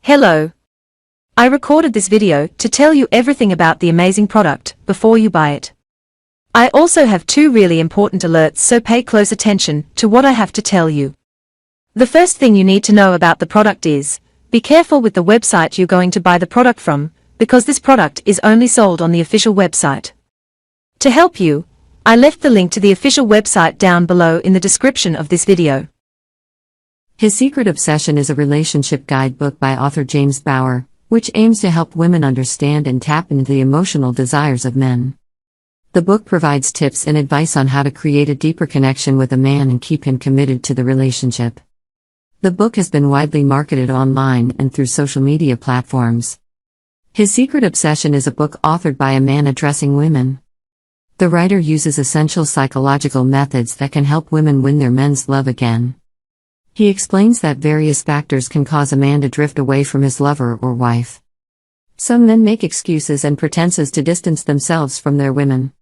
Hello. I recorded this video to tell you everything about the amazing product before you buy it. I also have two really important alerts, so pay close attention to what I have to tell you. The first thing you need to know about the product is, be careful with the website you're going to buy the product from, because this product is only sold on the official website. To help you, I left the link to the official website down below in the description of this video. His Secret Obsession is a relationship guidebook by author James Bauer, which aims to help women understand and tap into the emotional desires of men. The book provides tips and advice on how to create a deeper connection with a man and keep him committed to the relationship. The book has been widely marketed online and through social media platforms. His Secret Obsession is a book authored by a man addressing women. The writer uses essential psychological methods that can help women win their men's love again. He explains that various factors can cause a man to drift away from his lover or wife. Some men make excuses and pretenses to distance themselves from their women.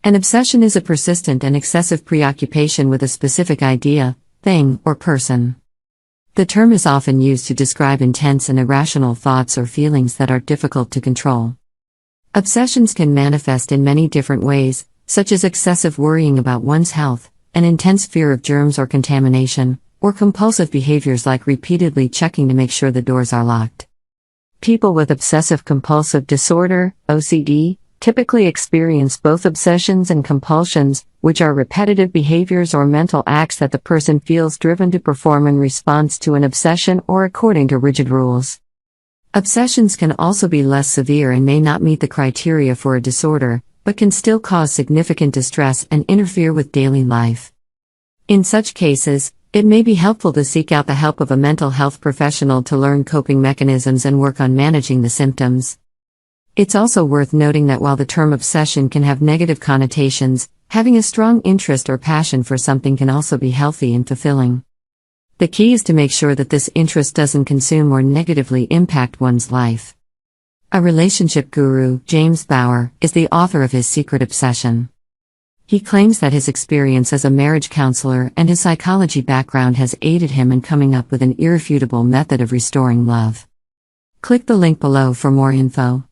An obsession is a persistent and excessive preoccupation with a specific idea, thing, or person. The term is often used to describe intense and irrational thoughts or feelings that are difficult to control. Obsessions can manifest in many different ways, such as excessive worrying about one's health, an intense fear of germs or contamination, or compulsive behaviors like repeatedly checking to make sure the doors are locked. People with obsessive-compulsive disorder, OCD, typically experience both obsessions and compulsions, which are repetitive behaviors or mental acts that the person feels driven to perform in response to an obsession or according to rigid rules. Obsessions can also be less severe and may not meet the criteria for a disorder, but can still cause significant distress and interfere with daily life. In such cases, it may be helpful to seek out the help of a mental health professional to learn coping mechanisms and work on managing the symptoms. It's also worth noting that while the term obsession can have negative connotations, having a strong interest or passion for something can also be healthy and fulfilling. The key is to make sure that this interest doesn't consume or negatively impact one's life. A relationship guru, James Bauer, is the author of His Secret Obsession. He claims that his experience as a marriage counselor and his psychology background has aided him in coming up with an irrefutable method of restoring love. Click the link below for more info.